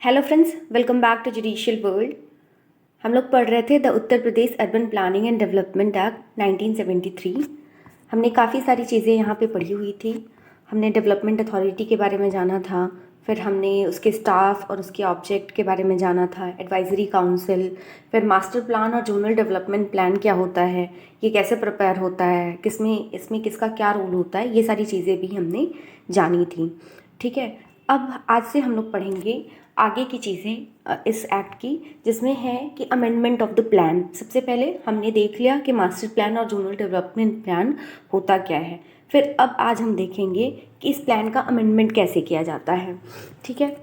Hello friends, welcome back to judicial world. हम लोग पढ़ रहे थे the Uttar Pradesh urban planning and development act 1973। हमने काफ़ी सारी चीज़ें यहाँ पे पढ़ी हुई थी। हमने डेवलपमेंट अथॉरिटी के बारे में जाना था, फिर हमने उसके स्टाफ और उसके ऑब्जेक्ट के बारे में जाना था, एडवाइजरी काउंसिल, फिर मास्टर प्लान और जोनल डेवलपमेंट प्लान क्या होता है, ये कैसे प्रिपेयर होता है, इसमें किसका क्या रोल होता है, ये सारी चीज़ें भी हमने जानी थी। ठीक है, अब आज से हम लोग पढ़ेंगे आगे की चीज़ें इस एक्ट की, जिसमें है कि अमेंडमेंट ऑफ द प्लान। सबसे पहले हमने देख लिया कि मास्टर प्लान और जोनल डेवलपमेंट प्लान होता क्या है। फिर अब आज हम देखेंगे कि इस प्लान का अमेंडमेंट कैसे किया जाता है। ठीक है,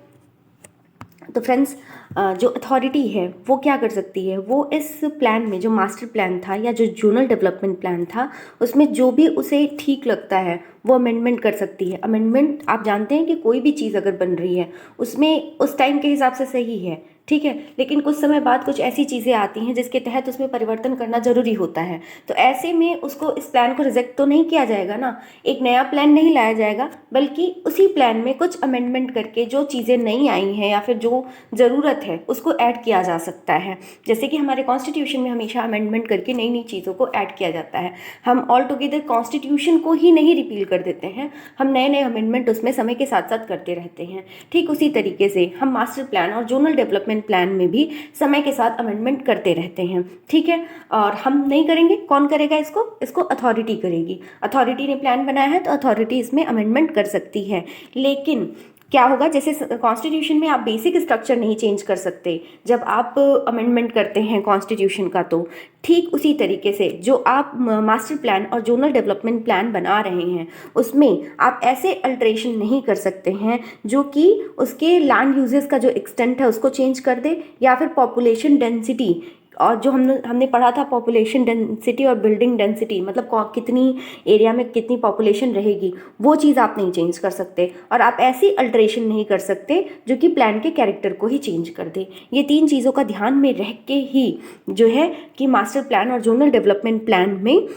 तो फ्रेंड्स, जो अथॉरिटी है वो क्या कर सकती है, वो इस प्लान में जो मास्टर प्लान था या जो जोनल डेवलपमेंट प्लान था उसमें जो भी उसे ठीक लगता है वो अमेंडमेंट कर सकती है। अमेंडमेंट आप जानते हैं कि कोई भी चीज़ अगर बन रही है उसमें उस टाइम के हिसाब से सही है, ठीक है, लेकिन कुछ समय बाद कुछ ऐसी चीज़ें आती हैं जिसके तहत उसमें परिवर्तन करना ज़रूरी होता है। तो ऐसे में उसको इस प्लान को रिजेक्ट तो नहीं किया जाएगा ना, एक नया प्लान नहीं लाया जाएगा, बल्कि उसी प्लान में कुछ अमेंडमेंट करके जो चीज़ें नहीं आई हैं या फिर जो ज़रूरत है उसको ऐड किया जा सकता है। जैसे कि हमारे कॉन्स्टिट्यूशन में हमेशा अमेंडमेंट करके नई नई चीज़ों को ऐड किया जाता है। हम ऑल टुगेदर कॉन्स्टिट्यूशन को ही नहीं रिपील कर देते हैं, हम नए नए अमेंडमेंट उसमें समय के साथ साथ करते रहते हैं। ठीक उसी तरीके से हम मास्टर प्लान और जोनल डेवलपमेंट प्लान में भी समय के साथ अमेंडमेंट करते रहते हैं। ठीक है, और हम नहीं करेंगे, कौन करेगा इसको अथॉरिटी करेगी। अथॉरिटी ने प्लान बनाया है तो अथॉरिटी इसमें अमेंडमेंट कर सकती है। लेकिन क्या होगा, जैसे कॉन्स्टिट्यूशन में आप बेसिक स्ट्रक्चर नहीं चेंज कर सकते जब आप अमेंडमेंट करते हैं कॉन्स्टिट्यूशन का, तो ठीक उसी तरीके से जो आप मास्टर प्लान और जोनल डेवलपमेंट प्लान बना रहे हैं उसमें आप ऐसे अल्ट्रेशन नहीं कर सकते हैं जो कि उसके लैंड यूजेस का जो एक्सटेंट है उसको चेंज कर दे, या फिर पॉपुलेशन डेंसिटी, और जो हमने पढ़ा था पॉपुलेशन डेंसिटी और बिल्डिंग डेंसिटी, मतलब कितनी एरिया में कितनी पॉपुलेशन रहेगी, वो चीज़ आप नहीं चेंज कर सकते। और आप ऐसी अल्ट्रेशन नहीं कर सकते जो कि प्लान के कैरेक्टर को ही चेंज कर दे। ये तीन चीज़ों का ध्यान में रह के ही जो है कि मास्टर प्लान और जोनल डेवलपमेंट प्लान में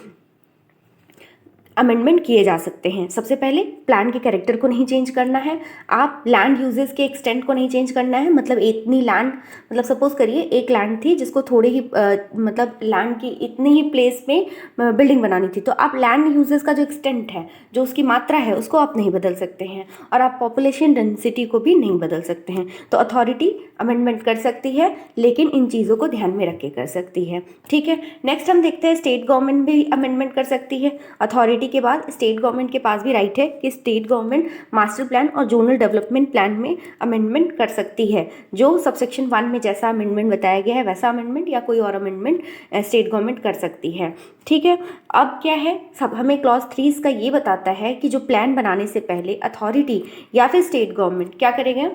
अमेंडमेंट किए जा सकते हैं। सबसे पहले प्लान के कैरेक्टर को नहीं चेंज करना है, आप लैंड यूजेस के एक्सटेंट को नहीं चेंज करना है। मतलब इतनी लैंड, मतलब सपोज करिए एक लैंड थी जिसको थोड़े ही मतलब लैंड की इतनी ही प्लेस में बिल्डिंग बनानी थी, तो आप लैंड यूजेस का जो एक्सटेंट है, जो उसकी मात्रा है, उसको आप नहीं बदल सकते हैं, और आप पॉपुलेशन डेंसिटी को भी नहीं बदल सकते हैं। तो अथॉरिटी अमेंडमेंट कर सकती है, लेकिन इन चीज़ों को ध्यान में रख के कर सकती है। ठीक है, नेक्स्ट हम देखते हैं स्टेट गवर्नमेंट भी अमेंडमेंट कर सकती है। अथॉरिटी के बाद स्टेट गवर्नमेंट के पास भी राइट है कि स्टेट गवर्नमेंट मास्टर प्लान और जोनल डेवलपमेंट प्लान में अमेंडमेंट कर सकती है। जो सबसेक्शन 1 में जैसा अमेंडमेंट बताया गया है वैसा अमेंडमेंट या कोई और अमेंडमेंट स्टेट गवर्नमेंट कर सकती है। ठीक है, अब क्या है, सब हमें क्लॉज 3 का ये बताता है कि जो प्लान बनाने से पहले अथॉरिटी या फिर स्टेट गवर्नमेंट क्या करेगा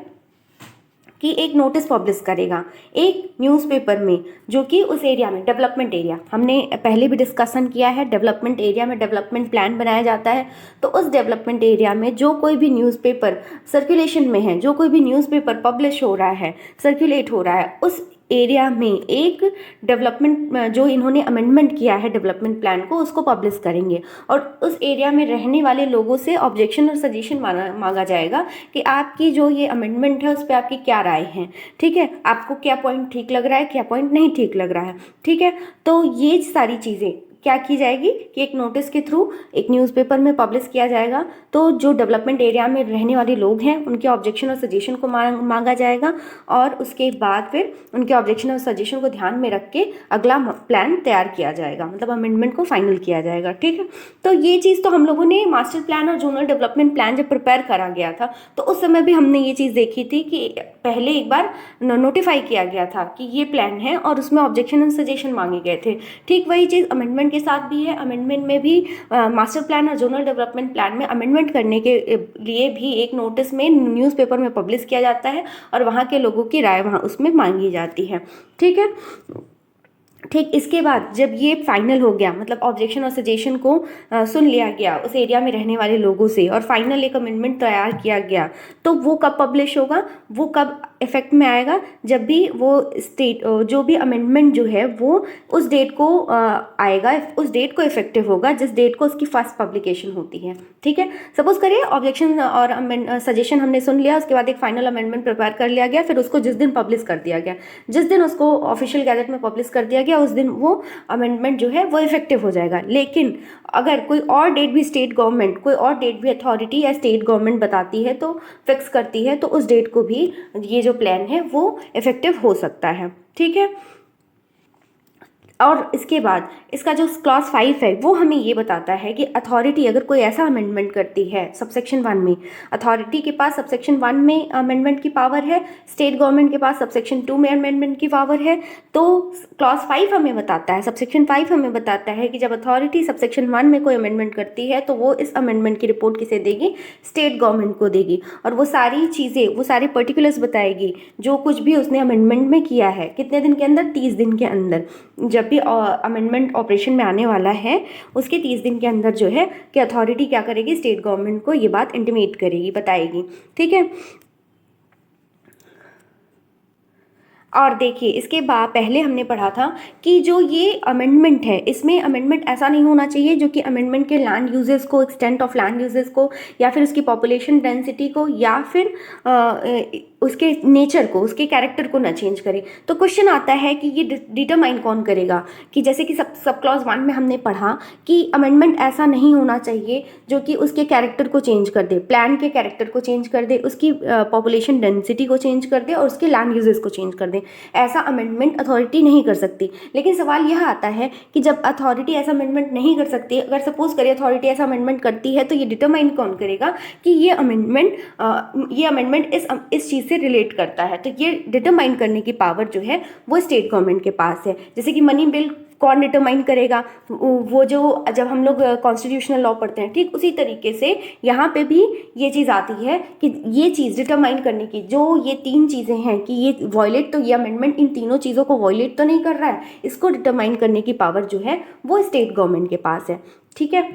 कि एक नोटिस पब्लिश करेगा एक न्यूज़पेपर में, जो कि उस एरिया में डेवलपमेंट एरिया, हमने पहले भी डिस्कशन किया है, डेवलपमेंट एरिया में डेवलपमेंट प्लान बनाया जाता है। तो उस डेवलपमेंट एरिया में जो कोई भी न्यूज़पेपर सर्कुलेशन में है, जो कोई भी न्यूज़पेपर पब्लिश हो रहा है, सर्कुलेट हो रहा है, उस एरिया में एक डेवलपमेंट जो इन्होंने अमेंडमेंट किया है डेवलपमेंट प्लान को, उसको पब्लिश करेंगे। और उस एरिया में रहने वाले लोगों से ऑब्जेक्शन और सजेशन मांगा जाएगा कि आपकी जो ये अमेंडमेंट है उस पर आपकी क्या राय है। ठीक है, आपको क्या पॉइंट ठीक लग रहा है, क्या पॉइंट नहीं ठीक लग रहा है। ठीक है, तो ये सारी चीज़ें क्या की जाएगी कि एक नोटिस के थ्रू एक न्यूज़पेपर में पब्लिश किया जाएगा। तो जो डेवलपमेंट एरिया में रहने वाले लोग हैं उनके ऑब्जेक्शन और सजेशन को मांगा जाएगा, और उसके बाद फिर उनके ऑब्जेक्शन और सजेशन को ध्यान में रख के अगला प्लान तैयार किया जाएगा, मतलब अमेंडमेंट को फाइनल किया जाएगा। ठीक है, तो ये चीज़ तो हम लोगों ने मास्टर प्लान और जोनल डेवलपमेंट प्लान जब प्रिपेयर करा गया था तो उस समय भी हमने ये चीज़ देखी थी कि पहले एक बार नोटिफाई किया गया था कि ये प्लान है और उसमें ऑब्जेक्शन एंड सजेशन मांगे गए थे। ठीक वही चीज़ अमेंडमेंट के साथ भी है। अमेंडमेंट में भी मास्टर प्लान और जोनल डेवलपमेंट प्लान में अमेंडमेंट करने के लिए भी एक नोटिस में न्यूज़पेपर में पब्लिश किया जाता है और वहाँ के लोगों की राय वहाँ उसमें मांगी जाती है। ठीक है, ठीक इसके बाद जब ये फाइनल हो गया, मतलब ऑब्जेक्शन और सजेशन को सुन लिया गया उस एरिया में रहने वाले लोगों से और फाइनल एक अमेंडमेंट तैयार किया गया, तो वो कब पब्लिश होगा, वो कब इफेक्ट में आएगा जब भी वो स्टेट जो भी अमेंडमेंट जो है वो उस डेट को आएगा, उस डेट को इफेक्टिव होगा जिस डेट को उसकी फर्स्ट पब्लिकेशन होती है। ठीक है, सपोज करिए ऑब्जेक्शन और सजेशन हमने सुन लिया, उसके बाद एक फाइनल अमेंडमेंट प्रिपेयर कर लिया गया, फिर उसको जिस दिन पब्लिश कर दिया गया, जिस दिन उसको ऑफिशियल गैजेट में पब्लिश कर दिया गया, उस दिन वो अमेंडमेंट जो है वो इफेक्टिव हो जाएगा। लेकिन अगर कोई और डेट भी स्टेट गवर्नमेंट, कोई और डेट भी अथॉरिटी या स्टेट गवर्नमेंट बताती है, तो फिक्स करती है, तो उस डेट को भी ये जो प्लान है वो इफेक्टिव हो सकता है। ठीक है, और इसके बाद इसका जो क्लॉज 5 है वो हमें ये बताता है कि अथॉरिटी अगर कोई ऐसा अमेंडमेंट करती है सबसेक्शन 1 में, अथॉरिटी के पास सबसेक्शन 1 में अमेंडमेंट की पावर है, स्टेट गवर्नमेंट के पास सबसेक्शन 2 में अमेंडमेंट की पावर है, तो क्लॉज 5 हमें बताता है, सबसेक्शन 5 हमें बताता है कि जब अथॉरिटी सबसेक्शन 1 में कोई अमेंडमेंट करती है तो वो इस अमेंडमेंट की रिपोर्ट किसे देगी, स्टेट गवर्नमेंट को देगी, और वो सारी चीज़ें, वो सारे पर्टिकुलर्स बताएगी जो कुछ भी उसने अमेंडमेंट में किया है, कितने दिन के अंदर, 30 दिन के अंदर। जब भी अमेंडमेंट ऑपरेशन में आने वाला है उसके 30 दिन के अंदर जो है कि अथॉरिटी क्या करेगी, स्टेट गवर्नमेंट को ये बात इंटीमेट करेगी, बताएगी। ठीक है, और देखिए इसके बाद पहले हमने पढ़ा था कि जो ये अमेंडमेंट है, इसमें अमेंडमेंट ऐसा नहीं होना चाहिए जो कि अमेंडमेंट के लैंड यूजेस को, एक्सटेंट ऑफ लैंड यूजेस को, या फिर उसकी पॉपुलेशन डेंसिटी को, या फिर उसके नेचर को, उसके कैरेक्टर को ना चेंज करे। तो क्वेश्चन आता है कि ये डिटरमाइन कौन करेगा, कि जैसे कि सब क्लॉज 1 में हमने पढ़ा कि अमेंडमेंट ऐसा नहीं होना चाहिए जो कि उसके कैरेक्टर को चेंज कर दे, प्लान के कैरेक्टर को चेंज कर दे, उसकी पॉपुलेशन डेंसिटी को चेंज कर दे और उसके लैंड यूजेस को चेंज कर दे। ऐसा अमेंडमेंट अथॉरिटी नहीं कर सकती। लेकिन सवाल यह आता है कि जब अथॉरिटी ऐसा अमेंडमेंट नहीं कर सकती, अगर सपोज करिए अथॉरिटी ऐसा अमेंडमेंट करती है, तो ये डिटरमाइन कौन करेगा कि ये अमेंडमेंट इस चीज़ से रिलेट करता है। तो ये डिटरमाइन करने की पावर जो है वो स्टेट गवर्नमेंट के पास है। जैसे कि मनी बिल कौन डिटरमाइन करेगा, वो जो जब हम लोग कॉन्स्टिट्यूशनल लॉ पढ़ते हैं, ठीक उसी तरीके से यहाँ पे भी ये चीज़ आती है कि ये चीज़ डिटरमाइन करने की, जो ये 3 चीज़ें हैं कि ये वॉयलेट, तो ये अमेंडमेंट इन तीनों चीज़ों को वॉयलेट तो नहीं कर रहा है, इसको डिटरमाइन करने की पावर जो है वो स्टेट गवर्नमेंट के पास है। ठीक है,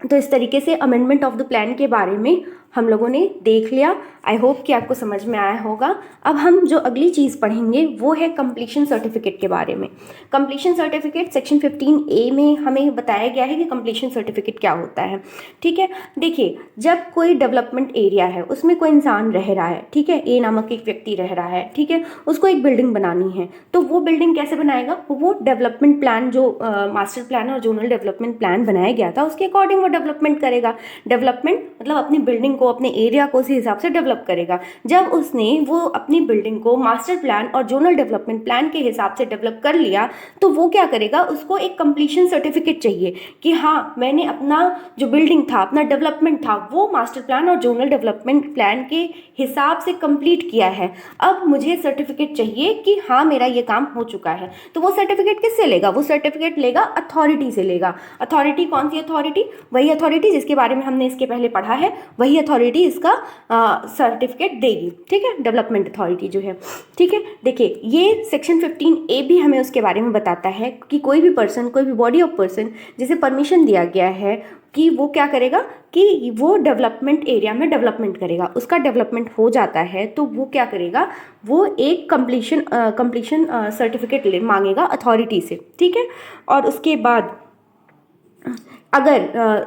तो इस तरीके से अमेंडमेंट ऑफ द प्लान के बारे में हम लोगों ने देख लिया। आई होप कि आपको समझ में आया होगा। अब हम जो अगली चीज़ पढ़ेंगे वो है कंप्लीशन सर्टिफिकेट के बारे में। कंप्लीशन सर्टिफिकेट सेक्शन 15A में हमें बताया गया है कि कंप्लीशन सर्टिफिकेट क्या होता है। ठीक है, देखिए जब कोई डेवलपमेंट एरिया है, उसमें कोई इंसान रह रहा है, ठीक है, ए नामक एक व्यक्ति रह रहा है, ठीक है, उसको एक बिल्डिंग बनानी है, तो वो बिल्डिंग कैसे बनाएगा, वो डेवलपमेंट प्लान, जो मास्टर प्लान और जोनल डेवलपमेंट प्लान बनाया गया था उसके अकॉर्डिंग वो डेवलपमेंट करेगा। डेवलपमेंट मतलब अपनी बिल्डिंग को, अपने एरिया को उसी हिसाब से डेवलप करेगा। जब उसने वो अपनी बिल्डिंग को मास्टर प्लान और जोनल डेवलपमेंट प्लान के हिसाब से डेवलप कर लिया, तो वो क्या करेगा, उसको एक कंप्लीशन सर्टिफिकेट चाहिए कि हाँ मैंने अपना जो बिल्डिंग था, अपना डेवलपमेंट था, वो मास्टर प्लान और जोनल डेवलपमेंट प्लान के हिसाब से कंप्लीट किया है। अब मुझे सर्टिफिकेट चाहिए कि हाँ मेरा ये काम हो चुका है। तो वो सर्टिफिकेट किससे लेगा, वो सर्टिफिकेट लेगा अथॉरिटी से लेगा। अथॉरिटी कौन सी अथॉरिटी, वही अथॉरिटी जिसके बारे में हमने इसके पहले पढ़ा है, वही अथॉरिटी इसका सर्टिफिकेट देगी। ठीक है, डेवलपमेंट अथॉरिटी जो है। ठीक है, देखिए ये सेक्शन 15A भी हमें उसके बारे में बताता है कि कोई भी पर्सन, कोई भी बॉडी ऑफ पर्सन जिसे परमिशन दिया गया है कि वो क्या करेगा कि वो डेवलपमेंट एरिया में डेवलपमेंट करेगा, उसका डेवलपमेंट हो जाता है तो वो क्या करेगा, वो एक कंप्लीशन सर्टिफिकेट मांगेगा अथॉरिटी से। ठीक है, और उसके बाद अगर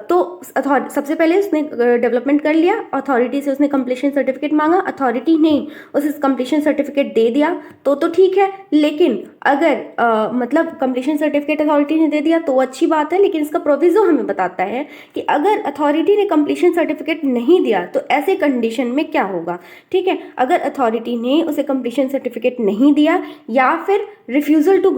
तो सबसे पहले उसने डेवलपमेंट कर लिया, अथॉरिटी से उसने कंप्लीशन सर्टिफिकेट मांगा, अथॉरिटी ने उसे कंप्लीशन सर्टिफिकेट दे दिया तो ठीक है। लेकिन अगर मतलब कंप्लीशन सर्टिफिकेट अथॉरिटी ने दे दिया तो अच्छी बात है, लेकिन इसका प्रोविजो हमें बताता है कि अगर अथॉरिटी ने कंप्लीशन सर्टिफिकेट नहीं दिया तो ऐसे कंडीशन में क्या होगा। ठीक है, अगर अथॉरिटी ने उसे कंप्लीशन सर्टिफिकेट नहीं दिया या फिर refusal to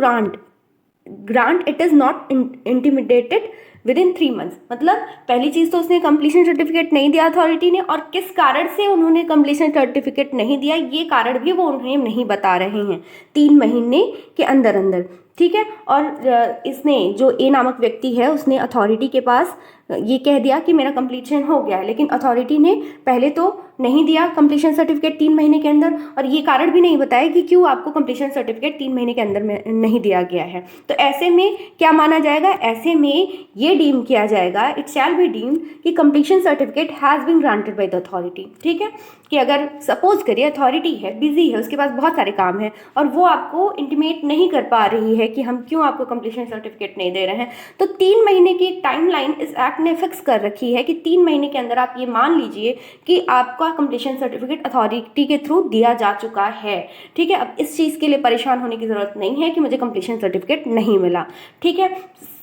grant it is not intimidated with in 3 months, मतलब पहली चीज़ तो उसने कंप्लीशन सर्टिफिकेट नहीं दिया अथॉरिटी ने, और किस कारण से उन्होंने कंप्लीशन सर्टिफिकेट नहीं दिया ये कारण भी वो उन्हें नहीं बता रहे हैं 3 महीने के अंदर अंदर। ठीक है, और इसने जो ए नामक व्यक्ति है उसने अथॉरिटी के पास ये कह दिया कि मेरा कंप्लीशन हो गया है, लेकिन अथॉरिटी ने पहले तो नहीं दिया कंप्लीशन सर्टिफिकेट 3 महीने के अंदर, और ये कारण भी नहीं बताया कि क्यों आपको कंप्लीशन सर्टिफिकेट 3 महीने के अंदर में नहीं दिया गया है। तो ऐसे में क्या माना जाएगा, ऐसे में ये ये डीम किया जाएगा, इट शैल बी डीम्ड कि completion certificate has been granted by the authority. ठीक है, कि अगर सपोज करिए अथॉरिटी है, बिजी है, उसके पास बहुत सारे काम है और वो आपको इंटीमेट नहीं कर पा रही है कि हम क्यों आपको कंप्लीशन सर्टिफिकेट नहीं दे रहे हैं, तो 3 महीने की एक टाइमलाइन इस एक्ट ने फिक्स कर रखी है कि 3 महीने के अंदर आप ये मान लीजिए कि आपका कंप्लीशन सर्टिफिकेट अथॉरिटी के थ्रू दिया जा चुका है। ठीक है, अब इस चीज़ के लिए परेशान होने की ज़रूरत नहीं है कि मुझे कंप्लीशन सर्टिफिकेट नहीं मिला। ठीक है,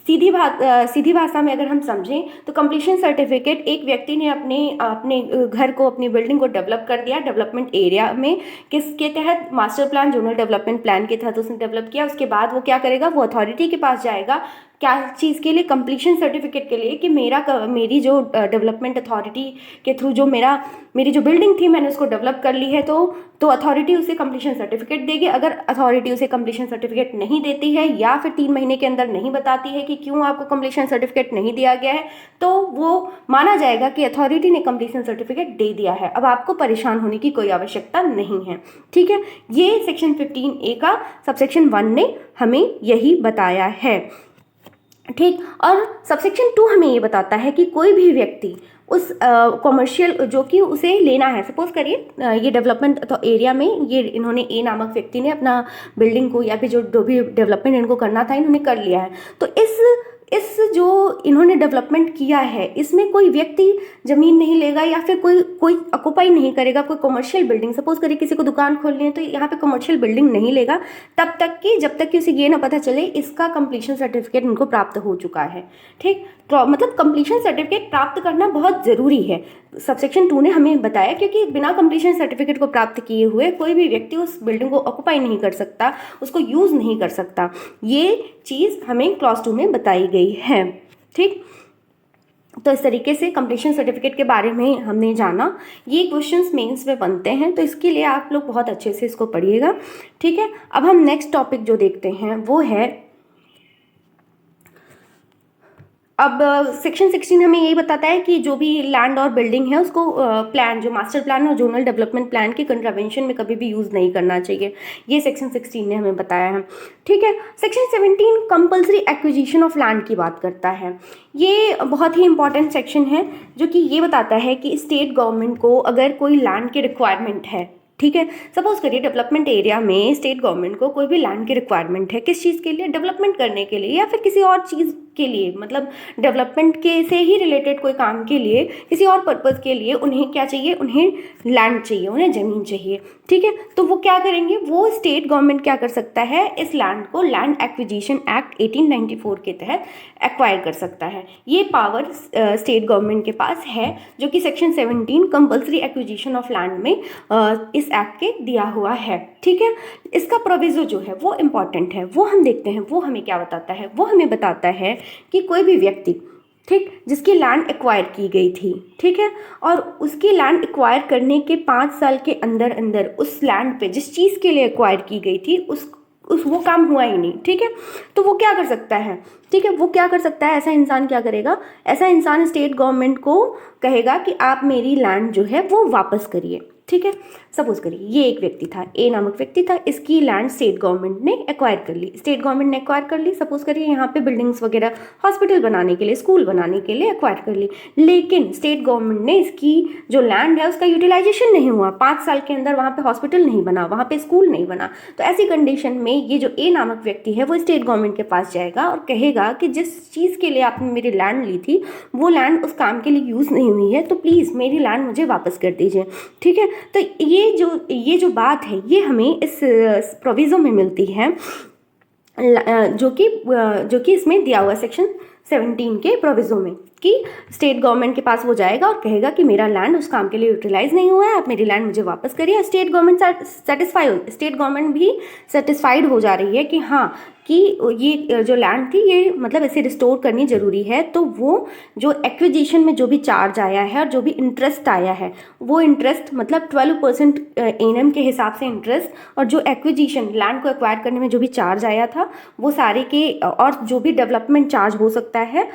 सीधी भाषा में अगर हम समझें तो कंप्लीशन सर्टिफिकेट एक व्यक्ति ने अपने घर को, अपनी बिल्डिंग को डेवलप कर दिया डेवलपमेंट एरिया में, किसके तहत, master plan, zonal development plan के तहत उसने डेवलप किया। उसके बाद वो क्या करेगा, वो अथॉरिटी के पास जाएगा, क्या चीज़ के लिए, कंप्लीशन सर्टिफिकेट के लिए, कि मेरी जो डेवलपमेंट अथॉरिटी के थ्रू जो मेरी जो बिल्डिंग थी मैंने उसको डेवलप कर ली है, तो अथॉरिटी उसे कंप्लीशन सर्टिफिकेट देगी। अगर अथॉरिटी उसे कंप्लीशन सर्टिफिकेट नहीं देती है या फिर 3 महीने के अंदर नहीं बताती है कि क्यों आपको कंप्लीशन सर्टिफिकेट नहीं दिया गया है, तो वो माना जाएगा कि अथॉरिटी ने कंप्लीशन सर्टिफिकेट दे दिया है। अब आपको परेशान होने की कोई आवश्यकता नहीं है। ठीक है, ये सेक्शन 15A का सबसेक्शन 1 ने हमें यही बताया है। ठीक, और सबसेक्शन 2 हमें ये बताता है कि कोई भी व्यक्ति उस कॉमर्शियल जो कि उसे लेना है, सपोज करिए ये डेवलपमेंट एरिया में ये इन्होंने ए नामक व्यक्ति ने अपना बिल्डिंग को या फिर जो भी डेवलपमेंट इनको करना था इन्होंने कर लिया है, तो इस जो इन्होंने डेवलपमेंट किया है इसमें कोई व्यक्ति ज़मीन नहीं लेगा या फिर कोई ऑक्युपाई नहीं करेगा कोई कमर्शियल बिल्डिंग। सपोज करिए किसी को दुकान खोलनी है तो यहाँ पे कमर्शियल बिल्डिंग नहीं लेगा जब तक कि उसे ये ना पता चले इसका कंप्लीशन सर्टिफिकेट उनको प्राप्त हो चुका है। ठीक, मतलब कंप्लीशन सर्टिफिकेट प्राप्त करना बहुत ज़रूरी है, सबसेक्शन 2 ने हमें बताया, क्योंकि बिना कंप्लीशन सर्टिफिकेट को प्राप्त किए हुए कोई भी व्यक्ति उस बिल्डिंग को ऑक्युपाई नहीं कर सकता, उसको यूज़ नहीं कर सकता। ये चीज़ हमें क्लॉज 2 में बताई गई है। ठीक, तो इस तरीके से कंप्लीशन सर्टिफिकेट के बारे में हमने जाना। ये क्वेश्चंस मेंस में बनते हैं, तो इसके लिए आप लोग बहुत अच्छे से इसको पढ़िएगा। ठीक है, अब हम नेक्स्ट टॉपिक जो देखते हैं वो है, अब सेक्शन 16 हमें यही बताता है कि जो भी लैंड और बिल्डिंग है उसको प्लान, जो मास्टर प्लान और जोनल डेवलपमेंट प्लान के कंट्रावेंशन में कभी भी यूज़ नहीं करना चाहिए। ये सेक्शन 16 ने हमें बताया है। ठीक है, section 17 compulsory acquisition of land की बात करता है। ये बहुत ही इंपॉर्टेंट सेक्शन है जो कि ये बताता है कि स्टेट गवर्नमेंट को अगर कोई लैंड की रिक्वायरमेंट है, ठीक है, सपोज करिए डेवलपमेंट एरिया में स्टेट गवर्नमेंट को कोई भी लैंड की रिक्वायरमेंट है, किस चीज़ के लिए, डेवलपमेंट करने के लिए या फिर किसी और चीज़ के लिए, मतलब डेवलपमेंट के से ही रिलेटेड कोई काम के लिए, किसी और पर्पज़ के लिए उन्हें क्या चाहिए, उन्हें लैंड चाहिए, उन्हें ज़मीन चाहिए। ठीक है, तो वो क्या करेंगे, वो स्टेट गवर्नमेंट क्या कर सकता है, इस लैंड को लैंड एक्विजिशन एक्ट 1894 के तहत एक्वायर कर सकता है। ये पावर स्टेट गवर्नमेंट के पास है, जो कि section 17 compulsory acquisition of land में इस एक्ट के दिया हुआ है। ठीक है, इसका प्रोविजो जो है वो इम्पॉर्टेंट है, वो हम देखते हैं। वो हमें क्या बताता है, वो हमें बताता है कि कोई भी व्यक्ति, ठीक, जिसकी लैंड एक्वायर की गई थी, ठीक है, और उसकी लैंड एक्वायर करने के 5 साल के अंदर अंदर उस लैंड पे जिस चीज़ के लिए एक्वायर की गई थी उस वो काम हुआ ही नहीं, ठीक है, तो वो क्या कर सकता है, ठीक है, वो क्या कर सकता है, ऐसा इंसान क्या करेगा, ऐसा इंसान स्टेट गवर्नमेंट को कहेगा कि आप मेरी लैंड जो है वो वापस करिए। ठीक है, सपोज करिए ये एक व्यक्ति था, ए नामक व्यक्ति था, इसकी लैंड स्टेट गवर्नमेंट ने एक्वायर कर ली, सपोज करिए यहाँ पे बिल्डिंग्स वगैरह, हॉस्पिटल बनाने के लिए, स्कूल बनाने के लिए एक्वायर कर ली, लेकिन स्टेट गवर्नमेंट ने इसकी जो लैंड है उसका यूटिलाइजेशन नहीं हुआ, 5 साल के अंदर वहाँ पे हॉस्पिटल नहीं बना, वहाँ पे स्कूल नहीं बना, तो ऐसी कंडीशन में ये जो ए नामक व्यक्ति है वो स्टेट गवर्नमेंट के पास जाएगा और कहेगा कि जिस चीज़ के लिए आपने मेरी लैंड ली थी वो लैंड उस काम के लिए यूज़ नहीं हुई है, तो प्लीज़ मेरी लैंड मुझे वापस कर दीजिए। ठीक है, तो ये जो बात है ये हमें इस प्रोविज़ो में मिलती है, जो कि इसमें दिया हुआ सेक्शन 17 के प्रोविज़ो में, कि स्टेट गवर्नमेंट के पास वो जाएगा और कहेगा कि मेरा लैंड उस काम के लिए यूटिलाइज नहीं हुआ है, आप मेरी लैंड मुझे वापस करिए। स्टेट गवर्नमेंट भी सेटिस्फाइड हो जा रही है कि हाँ, कि ये जो लैंड थी ये मतलब इसे रिस्टोर करनी ज़रूरी है, तो वो जो एक्विजिशन में जो भी चार्ज आया है और जो भी इंटरेस्ट आया है वो इंटरेस्ट मतलब 12% एनएम के हिसाब से इंटरेस्ट, और जो एक्विजिशन लैंड को एक्वायर करने में जो भी चार्ज आया था वो सारे के, और जो भी डेवलपमेंट चार्ज हो सकता होता है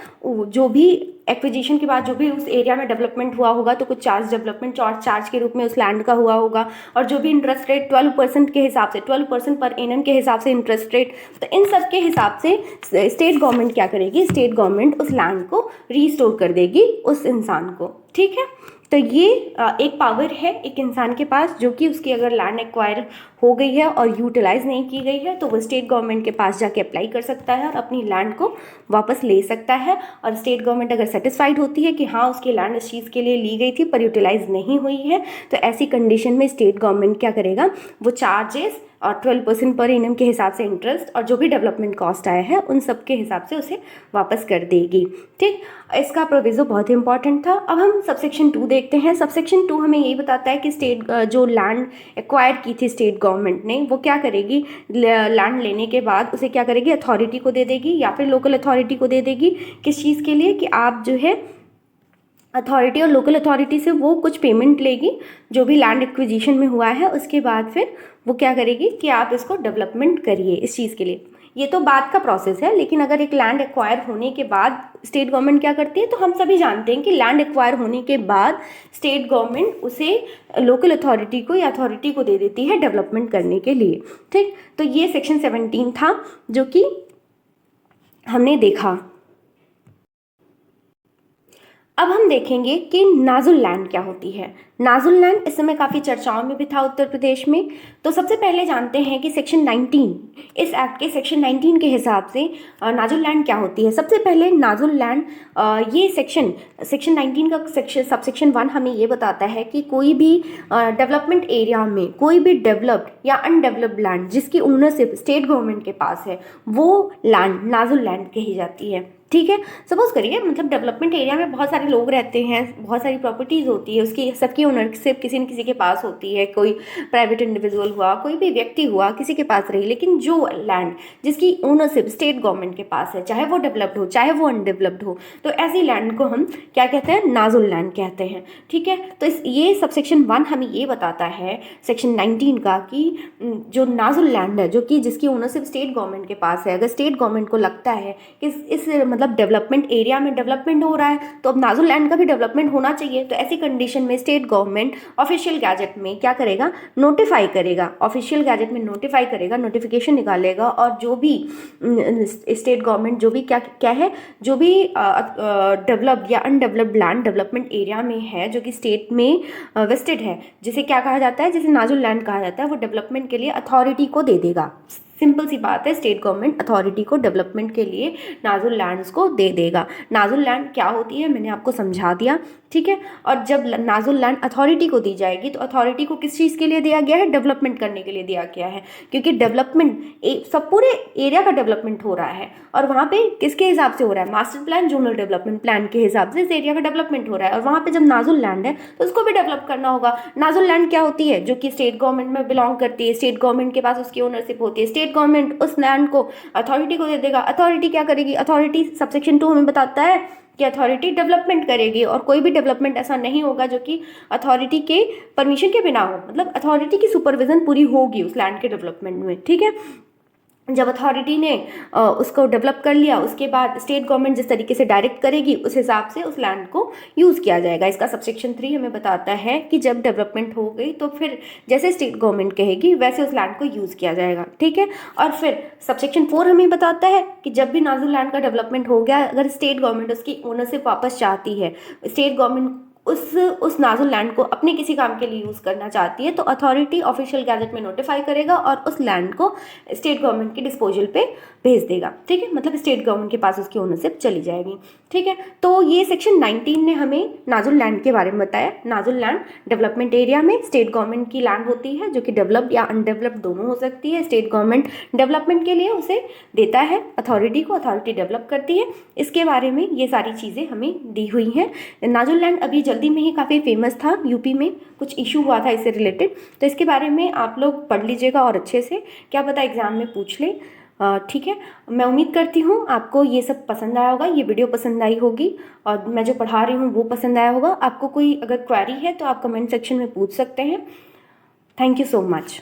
जो भी एक्विजिशन के बाद जो भी उस एरिया में डेवलपमेंट हुआ होगा तो कुछ चार्ज डेवलपमेंट चार्ज के रूप में उस लैंड का हुआ होगा, और जो भी इंटरेस्ट रेट 12% के हिसाब से 12% पर एनम के हिसाब से इंटरेस्ट रेट, तो इन सब के हिसाब से स्टेट गवर्नमेंट क्या करेगी, स्टेट गवर्नमेंट उस लैंड को रीस्टोर कर देगी उस इंसान को। ठीक है, तो ये एक पावर है एक इंसान के पास, जो कि उसकी अगर लैंड एक्वायर हो गई है और यूटिलाइज नहीं की गई है तो वो स्टेट गवर्नमेंट के पास जाके अप्लाई कर सकता है और अपनी लैंड को वापस ले सकता है। और स्टेट गवर्नमेंट अगर सेटिस्फाइड होती है कि हाँ उसकी लैंड इस चीज़ के लिए ली गई थी पर यूटिलाइज नहीं हुई है, तो ऐसी कंडीशन में स्टेट गवर्नमेंट क्या करेगा, वो चार्जेस और 12% पर एनम के हिसाब से इंटरेस्ट और जो भी डेवलपमेंट कॉस्ट आया है उन सब के हिसाब से उसे वापस कर देगी। ठीक, इसका प्रोविज़ो बहुत ही इंपॉर्टेंट था। अब हम सबसेक्शन 2 देखते हैं। सबसेक्शन 2 हमें यही बताता है कि स्टेट जो लैंड एक्वायर की थी स्टेट गवर्नमेंट ने, वो क्या करेगी, लैंड लेने के बाद उसे क्या करेगी, अथॉरिटी को दे देगी या फिर लोकल अथॉरिटी को दे देगी। किस चीज़ के लिए, कि आप जो है अथॉरिटी और लोकल अथॉरिटी से वो कुछ पेमेंट लेगी जो भी लैंड एक्विजिशन में हुआ है, उसके बाद फिर वो क्या करेगी कि आप इसको डेवलपमेंट करिए इस चीज़ के लिए। ये तो बाद का प्रोसेस है, लेकिन अगर एक लैंड एक्वायर होने के बाद स्टेट गवर्नमेंट क्या करती है, तो हम सभी जानते हैं कि लैंड एक्वायर होने के बाद स्टेट गवर्नमेंट उसे लोकल अथॉरिटी को या अथॉरिटी को दे देती है डेवलपमेंट करने के लिए। ठीक, तो ये सेक्शन 17 था जो कि हमने देखा। अब हम देखेंगे कि नाजुल लैंड क्या होती है। नाजुल लैंड इस समय काफ़ी चर्चाओं में भी था उत्तर प्रदेश में। तो सबसे पहले जानते हैं कि सेक्शन 19, इस एक्ट के सेक्शन 19 के हिसाब से नाजुल लैंड क्या होती है। सबसे पहले नाजुल लैंड, ये सेक्शन 19 का सबसेक्शन 1 हमें ये बताता है कि कोई भी डेवलपमेंट एरिया में कोई भी डेवलप्ड या अनडेवलप्ड लैंड जिसकी ओनरशिप स्टेट गवर्नमेंट के पास है, वो लैंड नाजुल लैंड कही जाती है। ठीक है, सपोज करिए मतलब डेवलपमेंट एरिया में बहुत सारे लोग रहते हैं, बहुत सारी प्रॉपर्टीज़ होती है, उसकी सबकी ओनरशिप किसी न किसी के पास होती है। कोई प्राइवेट इंडिविजुअल हुआ, कोई भी व्यक्ति हुआ, किसी के पास रही, लेकिन जो लैंड जिसकी ओनरशिप स्टेट गवर्नमेंट के पास है, चाहे वो डेवलप्ड हो चाहे वो अनडेवलप्ड हो, तो ऐसी लैंड को हम क्या कहते हैं, नाजुल लैंड कहते हैं। ठीक है, तो ये सबसेक्शन 1 हमें ये बताता है सेक्शन 19 का कि जो नाजुल लैंड है, जो कि जिसकी ओनरशिप स्टेट गवर्नमेंट के पास है, अगर स्टेट गवर्नमेंट को लगता है कि इस मतलब डेवलपमेंट एरिया में डेवलपमेंट हो रहा है तो अब नाजुल लैंड का भी डेवलपमेंट होना चाहिए, तो ऐसी कंडीशन में स्टेट गवर्नमेंट ऑफिशियल गैजेट में क्या करेगा, नोटिफाई करेगा, ऑफिशियल गैजेट में नोटिफाई करेगा, नोटिफिकेशन निकालेगा, और जो भी स्टेट गवर्नमेंट जो भी क्या है, जो भी डेवलप्ड या अनडेवलप्ड लैंड डेवलपमेंट एरिया में है जो कि स्टेट में वेस्टेड है, जिसे क्या कहा जाता है, जिसे नाजुल लैंड कहा जाता है, वो डेवलपमेंट के लिए अथॉरिटी को दे देगा। सिंपल सी बात है, स्टेट गवर्नमेंट अथॉरिटी को डेवलपमेंट के लिए नाजुल लैंड्स को दे देगा। नाजुल लैंड क्या होती है मैंने आपको समझा दिया। ठीक है, और जब नाजुल लैंड अथॉरिटी को दी जाएगी तो अथॉरिटी को किस चीज़ के लिए दिया गया है, डेवलपमेंट करने के लिए दिया गया है, क्योंकि डेवलपमेंट सब पूरे एरिया का डेवलपमेंट हो रहा है, और वहाँ पे किसके हिसाब से हो रहा है, master plan zonal development plan के हिसाब से इस एरिया का डेवलपमेंट हो रहा है, और वहाँ पे जब नाजुल लैंड है तो उसको भी डेवलप करना होगा। नाजुल लैंड क्या होती है, जो कि स्टेट गवर्नमेंट में बिलोंग करती है, स्टेट गवर्नमेंट के पास उसकी ओनरशिप होती है, स्टेट गवर्नमेंट उस लैंड को अथॉरिटी को दे देगा। अथॉरिटी क्या करेगी, अथॉरिटी सबसेक्शन 2 हमें बताता है कि अथॉरिटी डेवलपमेंट करेगी, और कोई भी डेवलपमेंट ऐसा नहीं होगा जो कि अथॉरिटी के परमिशन के बिना हो, मतलब अथॉरिटी की सुपरविजन पूरी होगी उस लैंड के डेवलपमेंट में। ठीक है, जब अथॉरिटी ने उसको डेवलप कर लिया, उसके बाद स्टेट गवर्नमेंट जिस तरीके से डायरेक्ट करेगी उस हिसाब से उस लैंड को यूज़ किया जाएगा। इसका सबसेक्शन 3 हमें बताता है कि जब डेवलपमेंट हो गई तो फिर जैसे स्टेट गवर्नमेंट कहेगी वैसे उस लैंड को यूज़ किया जाएगा। ठीक है, और फिर सबसेक्शन 4 हमें बताता है कि जब भी नाजुल लैंड का डेवलपमेंट हो गया, अगर स्टेट गवर्नमेंट उसकी ओनरशिप वापस चाहती है, स्टेट गवर्नमेंट उस नाजुल लैंड को अपने किसी काम के लिए यूज़ करना चाहती है, तो अथॉरिटी ऑफिशियल गैजेट में नोटिफाई करेगा और उस लैंड को स्टेट गवर्नमेंट के डिस्पोजल पे भेज देगा। ठीक है, मतलब स्टेट गवर्नमेंट के पास उसकी ओनरशिप चली जाएगी। ठीक है, तो ये सेक्शन 19 ने हमें नाजुल लैंड के बारे में बताया। नाजुल लैंड डेवलपमेंट एरिया में स्टेट गवर्नमेंट की लैंड होती है, जो कि डेवलप्ड या अनडेवलप्ड दोनों हो सकती है। स्टेट गवर्नमेंट डेवलपमेंट के लिए उसे देता है अथॉरिटी को, अथॉरिटी डेवलप करती है। इसके बारे में ये सारी चीज़ें हमें दी हुई हैं। नाजुल लैंड अभी जल्दी में ही काफ़ी फेमस था, यूपी में कुछ इशू हुआ था इससे रिलेटेड, तो इसके बारे में आप लोग पढ़ लीजिएगा और अच्छे से, क्या पता एग्जाम में पूछ ले। ठीक है, मैं उम्मीद करती हूँ आपको ये सब पसंद आया होगा, ये वीडियो पसंद आई होगी, और मैं जो पढ़ा रही हूँ वो पसंद आया होगा। आपको कोई अगर क्वेरी है तो आप कमेंट सेक्शन में पूछ सकते हैं। Thank you so much.